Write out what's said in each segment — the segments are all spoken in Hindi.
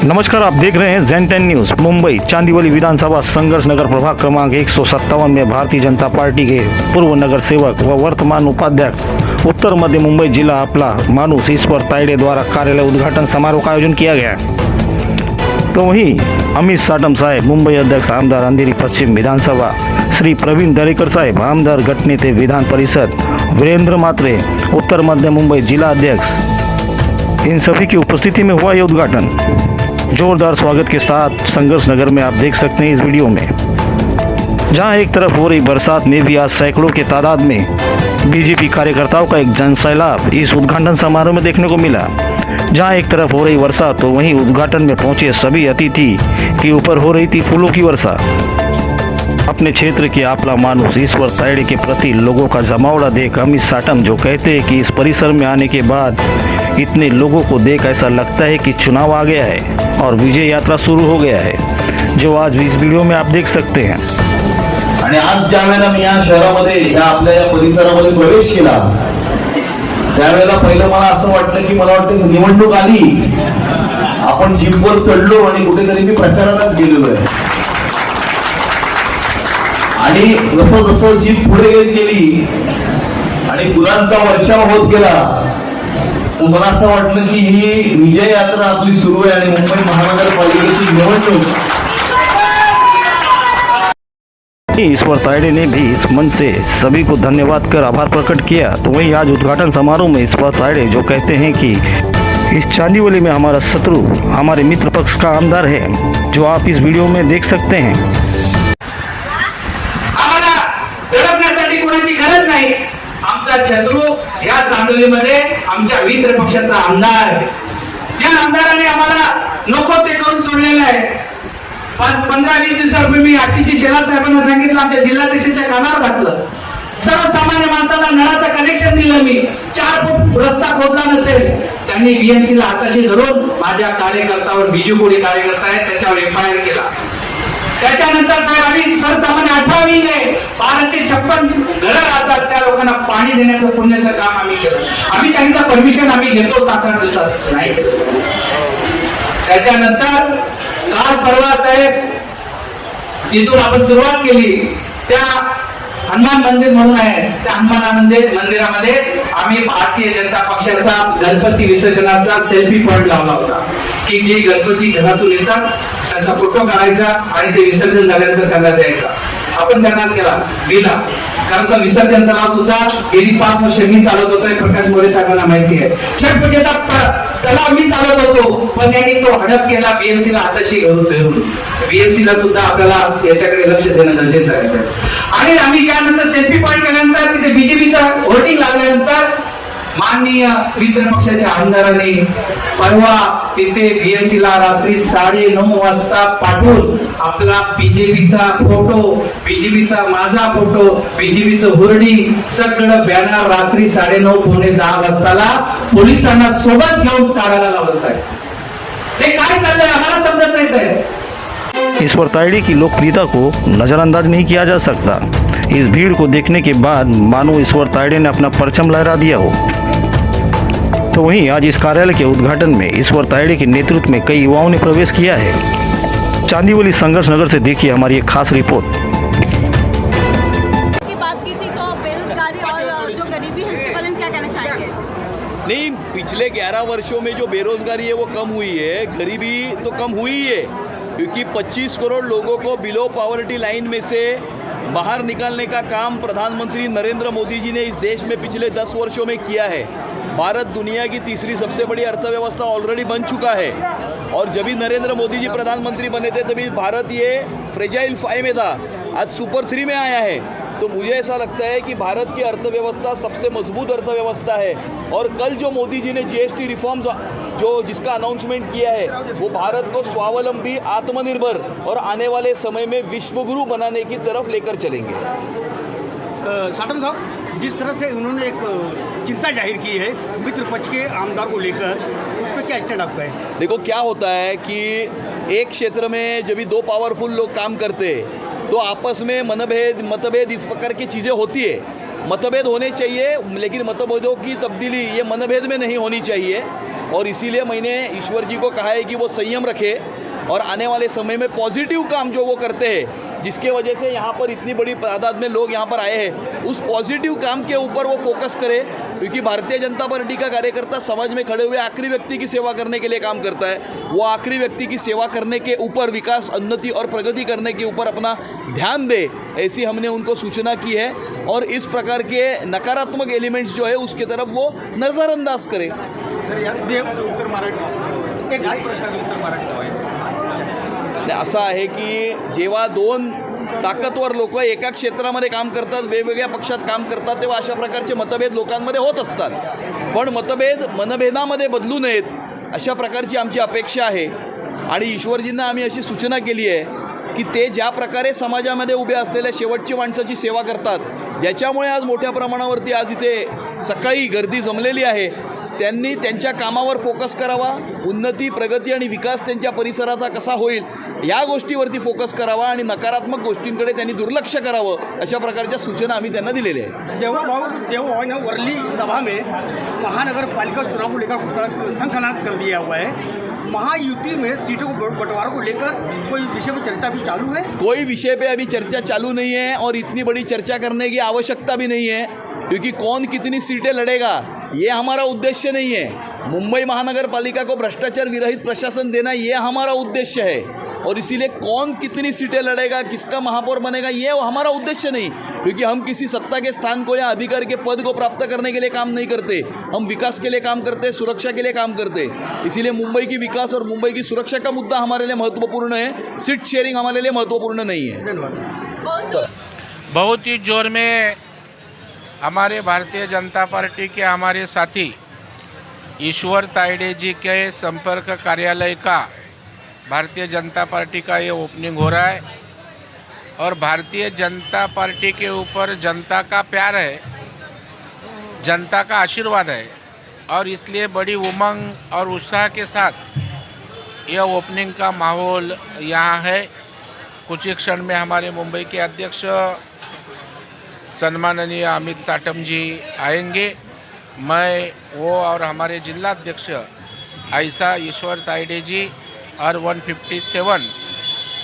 नमस्कार, आप देख रहे हैं ZEN10 न्यूज़। मुंबई चांदीवली विधानसभा संघर्ष नगर प्रभाग क्रमांक 157 में भारतीय जनता पार्टी के पूर्व नगर सेवक व वर्तमान उपाध्यक्ष उत्तर मध्य मुंबई जिला आपला मानुस ईश्वर तायडे द्वारा कार्यालय उद्घाटन समारोह का आयोजन किया गया। तो वहीं अमित साटम साहेब मुंबई अध्यक्ष, आमदार अंधेरी पश्चिम विधानसभा श्री प्रवीण दरेकर साहेब, आमदार गटनेते विधान परिषद वीरेंद्र मात्रे, उत्तर मध्य मुंबई जिला अध्यक्ष, इन सभी की उपस्थिति में हुआ यह उद्घाटन। जोरदार स्वागत के साथ संघर्ष नगर में आप देख सकते हैं इस वीडियो में, जहां एक तरफ हो रही बरसात में भी आज सैकड़ों के तादाद में बीजेपी कार्यकर्ताओं का एक जनसैलाब इस उद्घाटन समारोह में देखने को मिला। जहां एक तरफ हो रही वर्षा तो वहीं उद्घाटन में पहुंचे सभी अतिथि के ऊपर हो रही थी फूलों की वर्षा। अपने क्षेत्र के आपला मानुस ईश्वर तायडे के प्रति लोगों का जमावड़ा देख अमित साटम जो कहते हैं कि इस परिसर में आने के बाद इतने लोगों को देख ऐसा लगता है कि चुनाव आ गया है और विजय यात्रा शुरू हो गया है, जो आज इस वीडियो में आप देख सकते हैं। आणि आज ज्या वेळेला मी या शहरामध्ये या आपल्या या परिसरामध्ये प्रवेश केला त्यावेळेला पहिलं मला असं वाटलं की मला वाटतं निवडणूक आली, आपण जीपवर चढलो आणि कुठेतरी मी प्रचारालाच गेलेलो आहे। आणि जसं जसं जीप पुढे गेली आणि फुलांचा वर्षाव होत गेला, मला असं वाटलं की ही विजय यात्रा आपली सुरू आहे आणि मुंबई महानगरपालिकेची निवडणूक। ईश्वर तायडे ने भी इस मंच से सभी को धन्यवाद कर आभार प्रकट किया। तो वहीं आज उद्घाटन समारोह में ईश्वर तायडे जो कहते हैं कि इस चांदीवली में हमारा शत्रु हमारे मित्र पक्ष का आमदार है, जो आप इस वीडियो में देख सकते हैं। आम्हाला दडपण्यासाठी कोणाची गरज नाही। आमचा शत्रू या चांदोलीमध्ये आमच्या मित्र पक्षाचा आमदार, ज्या आमदाराने आम्हाला नको ते करून सोडलेलं आहे। 15-20 दिवसापूर्वी मी आशिषजी शेलार साहेबांना सांगितलं, आमच्या जिल्हाध्यक्षाच्या कानावर घातलं, सर्वसामान्य माणसाला नळाचं कनेक्शन दिलं मी, 4 फूट रस्ता खोदला नसेल त्यांनी बीएमसी ला हाताशी धरून माझ्या कार्यकर्त्यावर, बीजेपी कार्यकर्ता आहे त्याच्यावर एफआयआर केला। त्याच्यानंतर साहेब आम्ही सर्वसामान्य 18 1256 घरं राहतात, त्या लोकांना पाणी देण्याचं पुण्याचं काम आम्ही केलं। आम्ही सांगितलं परमिशन आम्ही घेतो 7-8 दिवसात, नाही केलं। त्याच्यानंतर काल परवा साहेब जिथून आपण सुरुवात केली त्या हनुमान मंदिर म्हणून आहे, त्या हनुमान मंदिरामध्ये आम्ही भारतीय जनता पक्षाचा गणपती विसर्जनाचा सेल्फी पॉइंट लावला होता की जे गणपती घरातून येतात त्यांचा फोटो काढायचा आणि ते विसर्जन झाल्यानंतर त्यांना द्यायचा। आपण त्यांना दिला, कारण का विसर्जन तलाव सुद्धा गेली 5 वर्ष मी चालवत होतोय, प्रकाश मोरे साहेबांना माहिती आहे। छठ पूजेचा तलाव मी चालवत होतो, पण त्यांनी तो हडप केला बीएमसी ला हाताशी धरून। बीएमसी ला सुद्धा आपल्याला याच्याकडे लक्ष देणं गरजेचं आहे। आणि आम्ही त्यानंतर सेल्फी पॉइंट केल्यानंतर तिथे बीजेपीचा होर्डिंग लागल्यानंतर माननीय मित्र पक्षाच्या आमदारांनी परवा तिथे बीएमसी ला रात्री 9:30 वाजता पाठवून आपला बीजेपीचा फोटो, बीजेपीचा माझा फोटो, बीजेपीचं होर्डिंग सगळं बॅनर रात्री 9:30-10 वाजताला पोलिसांना सोबत घेऊन काढायला लावलं साहेब। हे काय चाललंय आम्हाला समजत नाही साहेब। ईश्वर तायडे की लोकप्रियता को नजरअंदाज नहीं किया जा सकता। इस भीड़ को देखने के बाद मानो ईश्वर तायडे ने अपना परचम लहरा दिया हो। तो वहीं आज इस कार्यालय के उद्घाटन में ईश्वर तायडे के नेतृत्व में कई युवाओं ने प्रवेश किया है। चांदीवली संघर्ष नगर से देखिए हमारी एक खास रिपोर्ट। की बात की थी तो बेरोजगारी और जो गरीबी है इसके बारे में क्या कहना चाहेंगे? नहीं, पिछले 11 वर्षों में जो बेरोजगारी है वो कम हुई है, गरीबी तो कम हुई है, क्योंकि 25 करोड़ लोगों को बिलो पॉवर्टी लाइन में से बाहर निकालने का काम प्रधानमंत्री नरेंद्र मोदी जी ने इस देश में पिछले 10 वर्षों में किया है। भारत दुनिया की तीसरी सबसे बड़ी अर्थव्यवस्था ऑलरेडी बन चुका है, और जब भी नरेंद्र मोदी जी प्रधानमंत्री बने थे तभी भारत ये फ्रेजाइल 5 में था, आज सुपर 3 में आया है। तो मुझे ऐसा लगता है कि भारत की अर्थव्यवस्था सबसे मजबूत अर्थव्यवस्था है, और कल जो मोदी जी ने जीएसटी रिफॉर्म्स जो जिसका अनाउंसमेंट किया है वो भारत को स्वावलंबी, आत्मनिर्भर और आने वाले समय में विश्वगुरु बनाने की तरफ लेकर चलेंगे। साटम साहब, जिस तरह से उन्होंने एक चिंता जाहिर की है मित्र पक्ष के आमदार को लेकर, उस पर क्या स्टैंड आपका है? देखो क्या होता है कि एक क्षेत्र में जब भी 2 पावरफुल लोग काम करते हैं तो आपस में मतभेद इस प्रकार की चीज़ें होती है। मतभेद होने चाहिए, लेकिन मतभेदों की तब्दीली ये मनभेद में नहीं होनी चाहिए। और इसीलिए मैंने ईश्वर जी को कहा है कि वो संयम रखे और आने वाले समय में पॉजिटिव काम जो वो करते हैं, जिसके वजह से यहाँ पर इतनी बड़ी तादाद में लोग यहाँ पर आए हैं, उस पॉजिटिव काम के ऊपर वो फोकस करे। क्योंकि भारतीय जनता पार्टी का कार्यकर्ता समाज में खड़े हुए आखिरी व्यक्ति की सेवा करने के लिए काम करता है। वो आखिरी व्यक्ति की सेवा करने के ऊपर, विकास, उन्नति और प्रगति करने के ऊपर अपना ध्यान दे, ऐसी हमने उनको सूचना की है। और इस प्रकार के नकारात्मक एलिमेंट्स जो है उसकी तरफ वो नज़रअंदाज करें। सर यात उत्तर महाराष्ट्र एक प्रश्नाचं उत्तर महाराष्ट्र असं आहे की जेव्हा दोन ताकदवर लोक एका क्षेत्रामध्ये काम करतात, वेगवेगळ्या पक्षात काम करतात, तेव्हा अशा प्रकारचे मतभेद लोकांमध्ये होत असतात। पण मतभेद मनभेदामध्ये बदलू नयेत अशा प्रकारची आमची अपेक्षा आहे। आणि ईश्वरजींना आम्ही अशी सूचना केली आहे की ते ज्या प्रकारे समाजामध्ये उभे असलेल्या शेवटची माणसाची सेवा करतात, ज्याच्यामुळे आज मोठ्या प्रमाणावरती आज इथे सकाळी गर्दी जमलेली आहे, त्यांनी त्यांच्या कामावर फोकस करावा। उन्नती, प्रगती आणि विकास त्यांच्या परिसराचा कसा होईल या गोष्टीवरती फोकस करावा आणि नकारात्मक गोष्टींकडे त्यांनी दुर्लक्ष करावं, अशा प्रकारच्या सूचना आम्ही त्यांना दिलेल्या आहेत। देवभाव ने वर्ली सभा में महानगर पालिका चुनाव को लेकर संखनाद कर दिया हुआ है। महायुति में सीटों को बंटवारा को लेकर कोई विषय पर चर्चा भी चालू है? कोई विषय पे अभी चर्चा चालू नहीं है और इतनी बड़ी चर्चा करने की आवश्यकता भी नहीं है, क्योंकि कौन कितनी सीटें लड़ेगा ये हमारा उद्देश्य नहीं है। मुंबई महानगर पालिका को भ्रष्टाचार विरहित प्रशासन देना ये हमारा उद्देश्य है, और इसीलिए कौन कितनी सीटें लड़ेगा, किसका महापौर बनेगा, ये हमारा उद्देश्य नहीं। क्योंकि हम किसी सत्ता के स्थान को या अधिकार के पद को प्राप्त करने के लिए काम नहीं करते, हम विकास के लिए काम करते, सुरक्षा के लिए काम करते। इसीलिए मुंबई की विकास और मुंबई की सुरक्षा का मुद्दा हमारे लिए महत्वपूर्ण है, सीट शेयरिंग हमारे लिए महत्वपूर्ण नहीं है। बहुत ही जोर में हमारे भारतीय जनता पार्टी के हमारे साथी ईश्वर तायडे जी के संपर्क कार्यालय का भारतीय जनता पार्टी का ये ओपनिंग हो रहा है, और भारतीय जनता पार्टी के ऊपर जनता का प्यार है, जनता का आशीर्वाद है, और इसलिए बड़ी उमंग और उत्साह के साथ यह ओपनिंग का माहौल यहाँ है। कुछ ही क्षण में हमारे मुंबई के अध्यक्ष सम्माननीय अमित साटम जी आएंगे। मैं वो और हमारे जिलाध्यक्ष ऐसा ईश्वर तायडे जी और 157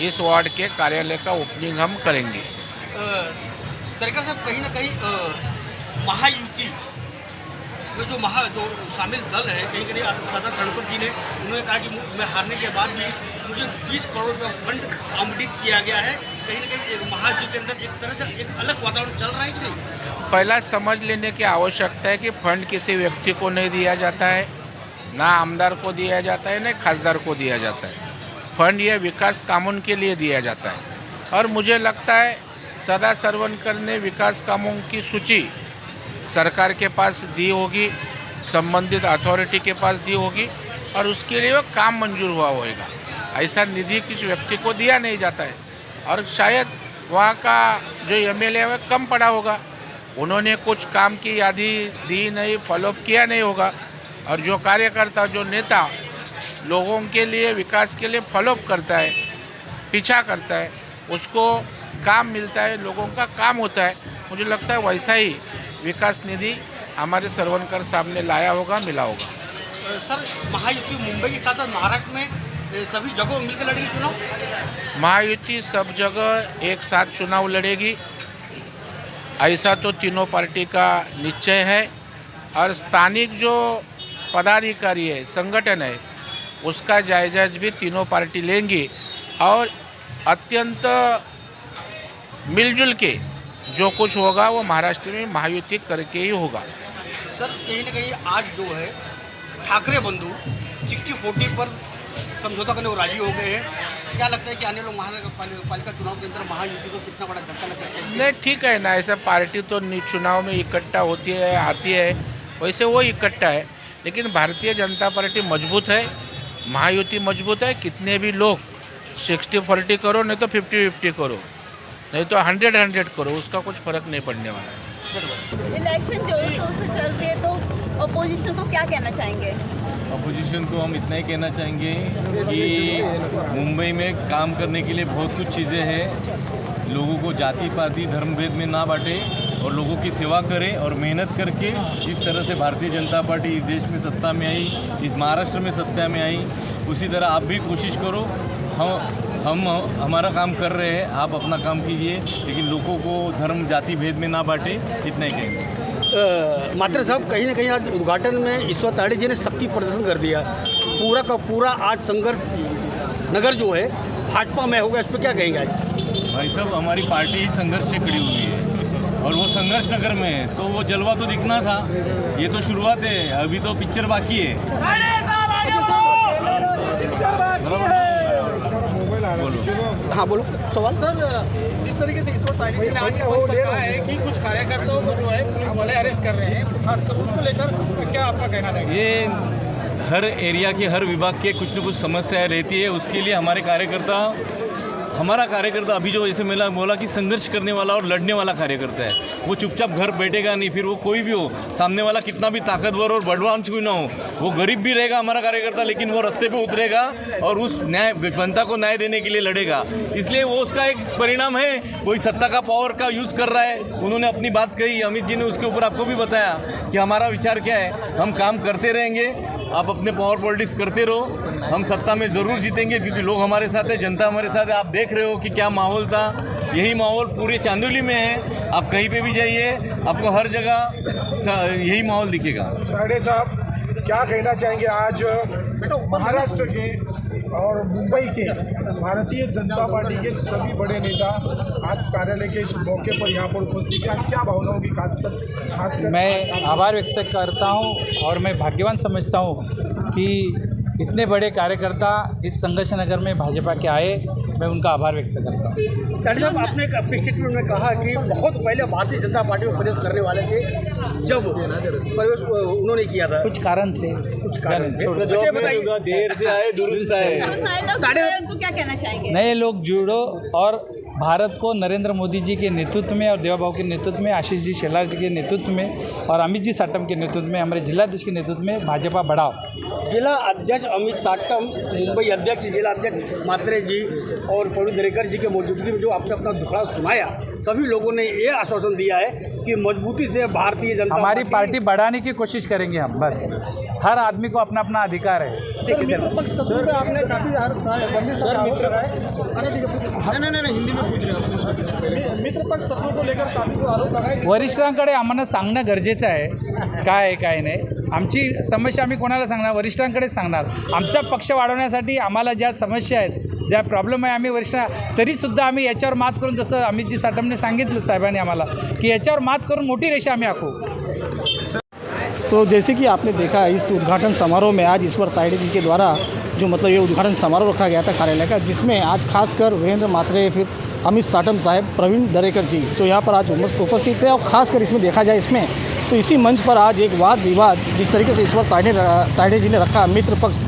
इस वार्ड के कार्यालय का ओपनिंग हम करेंगे। दरअसल साहब कहीं ना कहीं महायुति में जो शामिल दल है, कहीं कहीं सदा तड़कर जी ने उन्होंने कहा कि मैं हारने के बाद भी मुझे 20 करोड़ रुपये फंड आवंटित किया गया है। कहीं ना कहीं एक महायुति के अंदर एक तरह से एक अलग वातावरण चल रहा है कि नहीं? पहला समझ लेने की आवश्यकता है कि फंड किसी व्यक्ति को नहीं दिया जाता है, ना आमदार को दिया जाता है, ना खासदार को दिया जाता है। फंड ये विकास कामों के लिए दिया जाता है, और मुझे लगता है सदा सरवनकर ने विकास कामों की सूची सरकार के पास दी होगी, संबंधित अथॉरिटी के पास दी होगी, और उसके लिए वो काम मंजूर हुआ होगा। ऐसा निधि किसी व्यक्ति को दिया नहीं जाता है, और शायद वहाँ का जो एमएलए है कम पड़ा होगा, उन्होंने कुछ काम की यादी दी नहीं, फॉलोअप किया नहीं होगा, और जो कार्यकर्ता, जो नेता लोगों के लिए, विकास के लिए फॉलोअप करता है, पीछा करता है, उसको काम मिलता है, लोगों का काम होता है। मुझे लगता है वैसा ही विकास निधि हमारे सरवनकर साहब ने लाया होगा, मिला होगा। सर, महायुति मुंबई के साथ महाराष्ट्र में सभी जगहों मिलकर लड़ेगी चुनाव? महायुति सब जगह एक साथ चुनाव लड़ेगी, ऐसा तो तीनों पार्टी का निश्चय है। और स्थानिक जो पदाधिकारी है, संगठन है, उसका जायजा भी तीनों पार्टी लेंगी, और अत्यंत मिलजुल के जो कुछ होगा वो महाराष्ट्र में महायुति करके ही होगा। सर, कहीं ना कहीं आज जो है ठाकरे बंधु 60-40 पर समझौता करने को राजी हो गए हैं। क्या लगता है कि आने वाले महानगर पालिका चुनाव के अंदर महायुति को कितना बड़ा झटका लग सकता है? नहीं, ठीक है ना, ऐसा पार्टी तो चुनाव में इकट्ठा होती है, आती है, वैसे वो इकट्ठा है, लेकिन भारतीय जनता पार्टी मजबूत है, महायुति मजबूत है। कितने भी लोग 60-40 करो, नहीं तो 50-50 करो, नहीं तो 100-100 करो, उसका कुछ फर्क नहीं पड़ने वाला है। इलेक्शन जोरों शोरों से चल रही है, तो अपोजिशन को क्या कहना चाहेंगे? अपोजिशन को हम इतना ही कहना चाहेंगे कि मुंबई में काम करने के लिए बहुत कुछ चीज़ें हैं। लोगों को जाति पाति धर्म भेद में ना बांटे, और लोगों की सेवा करें और मेहनत करके जिस तरह से भारतीय जनता पार्टी इस देश में सत्ता में आई, इस महाराष्ट्र में सत्ता में आई, उसी तरह आप भी कोशिश करो। हम हमारा काम कर रहे हैं, आप अपना काम कीजिए, लेकिन लोगों को धर्म जाति भेद में ना बांटे, इतना ही कहेंगे। मात्र साहब कहीं ना कहीं आज उद्घाटन में ईश्वर ताड़े जी ने शक्ति प्रदर्शन कर दिया, पूरा का पूरा आज संघर्ष नगर जो है भाजपा में होगा, इस पर क्या कहेंगे आज? भाई साहब, हमारी पार्टी ही संघर्ष से खड़ी हुई है और वो संघर्ष नगर में है, तो वो जलवा तो दिखना था। ये तो शुरुआत है, अभी तो पिक्चर बाकी है। हाँ बोलो सवाल। सर, जिस तरीके से ईश्वर ताड़ी जी ने आज इस मंच पर कहा है कि कुछ कार्यकर्ताओं को जो है पुलिस वाले अरेस्ट कर रहे हैं, तो खासकर उसको लेकर क्या आपका कहना रहेगा? ये हर एरिया के हर विभाग के कुछ न कुछ समस्याएं रहती है, उसके लिए हमारा कार्यकर्ता अभी जो जैसे मेला बोला कि संघर्ष करने वाला और लड़ने वाला कार्यकर्ता है, वो चुपचाप घर बैठेगा नहीं। फिर वो कोई भी हो, सामने वाला कितना भी ताकतवर और बड़वान क्यों ना हो, वो गरीब भी रहेगा हमारा कार्यकर्ता, लेकिन वो रास्ते पे उतरेगा और उस न्याय जनता को न्याय देने के लिए लड़ेगा। इसलिए वो उसका एक परिणाम है। कोई सत्ता का पावर का यूज़ कर रहा है, उन्होंने अपनी बात कही, अमित जी ने उसके ऊपर आपको भी बताया कि हमारा विचार क्या है। हम काम करते रहेंगे, आप अपने पावर पॉलिटिक्स करते रहो, हम सत्ता में ज़रूर जीतेंगे, क्योंकि लोग हमारे साथ है, जनता हमारे साथ है। आप देख रहे हो कि क्या माहौल था, यही माहौल पूरे चांदोली में है। आप कहीं पे भी जाइए, आपको हर जगह यही माहौल दिखेगा। ताड़े साहब, क्या कहना चाहेंगे आज महाराष्ट्र के और मुंबई के भारतीय जनता पार्टी के सभी बड़े नेता आज कार्यालय के इस मौके पर यहाँ पर उपस्थित है, आज क्या भावना होगी? खासकर मैं आभार व्यक्त करता हूँ और मैं भाग्यवान समझता हूँ कि इतने बड़े कार्यकर्ता इस संघर्ष नगर में भाजपा के आए, मैं उनका आभार व्यक्त करता हूँ। ताड़े साहब, आपने एक अपने स्टेटमेंट में कहा कि बहुत पहले भारतीय जनता पार्टी में प्रवेश करने वाले थे, जब प्रवेश उन्होंने किया था, कुछ कारण थे, देर से आए, दुरुस्त आए। उनको क्या कहना चाहेंगे? नए लोग जुड़ो और भारत को नरेंद्र मोदी जी के नेतृत्व में और देवाबाबू के नेतृत्व में, आशीष जी शेलार जी के नेतृत्व में और अमित जी साटम के नेतृत्व में, हमारे जिलाध्यक्ष के नेतृत्व में भाजपा बढ़ाओ। जिला अध्यक्ष अमित साटम, मुंबई अध्यक्ष जिला अध्यक्ष मात्रे जी और प्रवीण दरेकर जी के मौजूदगी में जो आपने अपना दुखड़ा सुनाया, सभी लोगों ने ये आश्वासन दिया है कि मजबूती से भारतीय जनता हमारी पार्टी बढ़ाने की कोशिश करेंगे हम। बस हर आदमी को अपना अपना अधिकार है। आपने काफी हिंदी में पूछ रहे मित्र पक्ष सत्ता को लेकर काफी आरोप लगाए। वरिष्ठांकडे आम्हाला सांगणं गरजेचं आहे, काय आहे काय नाही। आमची समस्या आम्ही कोणाला सांगणार? वरिष्ठांकडेच सांगणार। आमचा पक्ष वाढवण्यासाठी आम्हाला ज्या समस्या आहेत, ज्या प्रॉब्लेम आहे, आम्ही वरिष्ठ तरीसुद्धा आम्ही याच्यावर मात करून, जसं अमितजी साटमने सांगितलं साहेबांनी आम्हाला, की याच्यावर मात करून मोठी रेषा आम्ही आखू। तो जैसे कि आपने देखा, इस उद्घाटन समारोह में आज ईश्वर ताड़े जी के द्वारा जो मतलब ये उद्घाटन समारोह रखा गया था कार्यालय का, जिसमें आज खासकर वीरेंद्र मात्रे, फिर अमित साटम साहब, प्रवीण दरेकर जी जो यहाँ पर आज उपस्थित थे। और ख़ासकर इसमें देखा जाए इसमें तो इसी मंच पर आज एक वाद विवाद जिस तरीके से ईश्वर ताड़े जी ने रखा मित्र पक्ष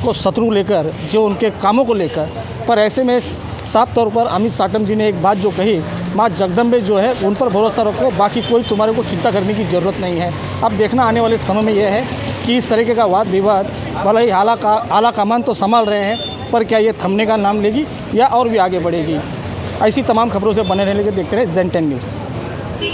को शत्रु लेकर, जो उनके कामों को लेकर, पर ऐसे में साफ तौर पर अमित साटम जी ने एक बात जो कही, माँ जगदम्बे जो है उन पर भरोसा रखो, बाकी कोई तुम्हारे को चिंता करने की ज़रूरत नहीं है। अब देखना आने वाले समय में यह है कि इस तरीके का वाद विवाद भले ही आला कमान तो संभाल रहे हैं, पर क्या ये थमने का नाम लेगी या और भी आगे बढ़ेगी? ऐसी तमाम खबरों से बने रहने के लिए देखते रहे ZEN10 न्यूज़।